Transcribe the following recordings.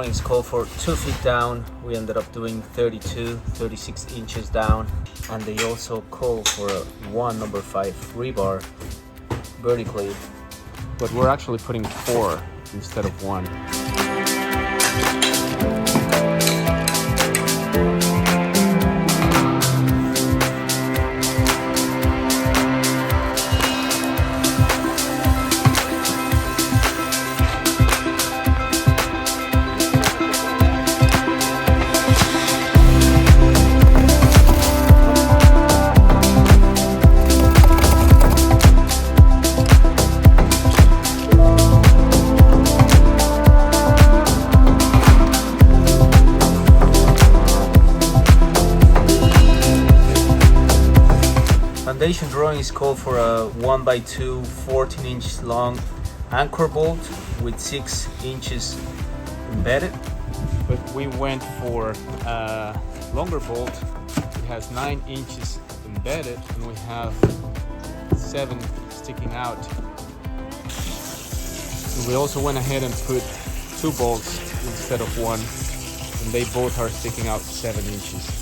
drawings call for 2 feet down. We ended up doing 36 inches down, and they also call for a 1 number 5 rebar vertically, but we're actually putting 4 instead of 1. Foundation drawings call for a 1x2 14 inch long anchor bolt with 6 inches embedded, but we went for a longer bolt. It has 9 inches embedded and we have 7 sticking out. And we also went ahead and put 2 bolts instead of 1, and they both are sticking out 7 inches.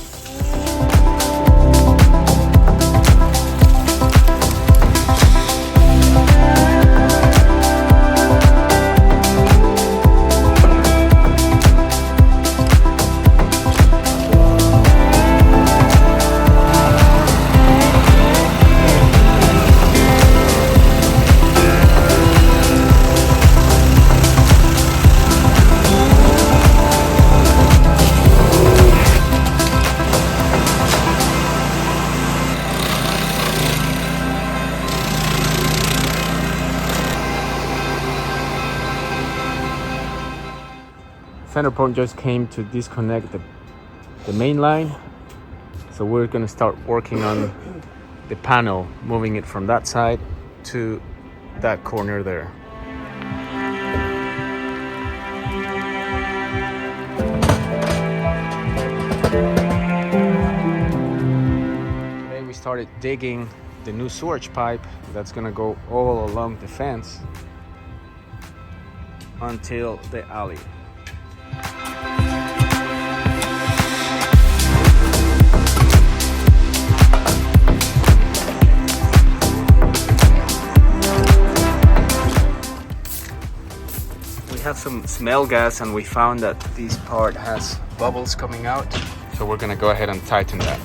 Center point just came to disconnect the main line, so we're going to start working on the panel, moving it from that side to that corner there. Today we started digging the new sewage pipe that's going to go all along the fence until the alley. We have some smell gas and we found that this part has bubbles coming out, so we're gonna go ahead and tighten that.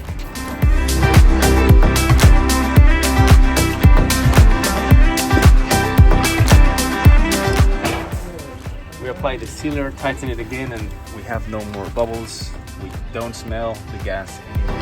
We apply the sealer, tighten it again, and we have no more bubbles. We don't smell the gas anymore.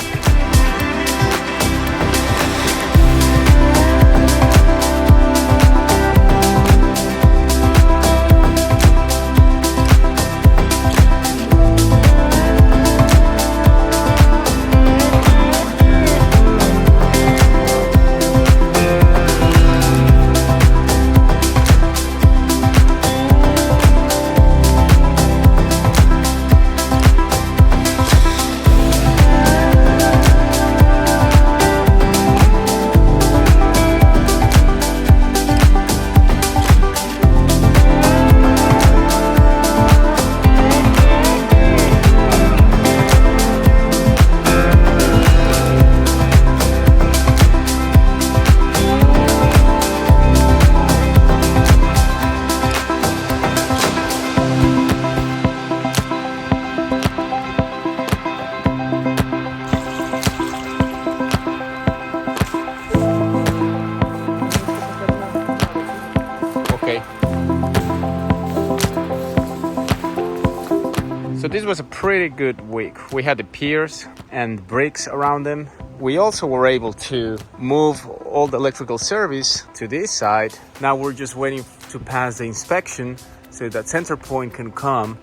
So this was a pretty good week. We had the piers and bricks around them. We also were able to move all the electrical service to this side. Now we're just waiting to pass the inspection so that center point can come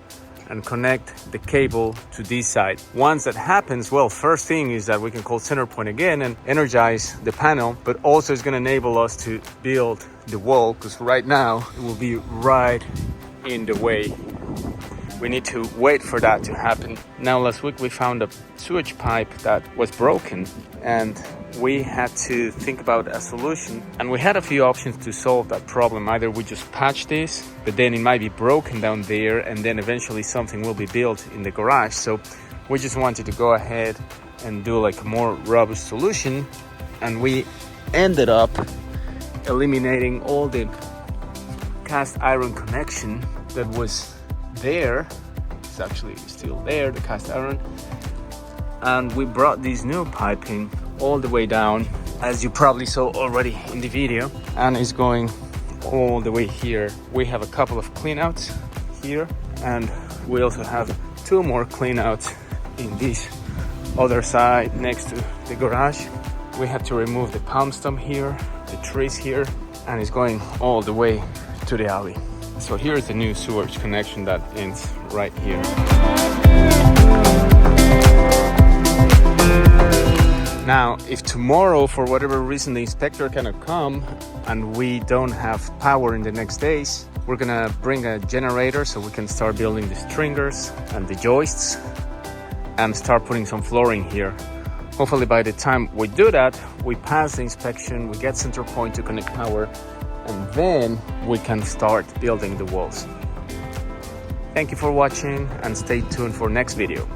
and connect the cable to this side. Once that happens, well, first thing is that we can call center point again and energize the panel, but also it's going to enable us to build the wall, because right now it will be right in the way. we need to wait for that to happen. Now last week we found a sewage pipe that was broken, and we had to think about a solution, and we had a few options to solve that problem. Either we just patch this, but then it might be broken down there, and then eventually something will be built in the garage. So we just wanted to go ahead and do like a more robust solution, and we ended up eliminating all the cast iron connection that was there. It's actually still there, the cast iron, and we brought this new piping all the way down, as you probably saw already in the video, and it's going all the way here. We have a couple of cleanouts here, and we also have 2 more cleanouts in this other side next to the garage. We had to remove the palm stump here, the trees here, and it's going all the way to the alley. So here's the new sewage connection that ends right here. Now, if tomorrow, for whatever reason, the inspector cannot come and we don't have power in the next days, we're gonna bring a generator so we can start building the stringers and the joists and start putting some flooring here. Hopefully by the time we do that, we pass the inspection, we get center point to connect power, and then we can start building the walls. Thank you for watching, and stay tuned for next video.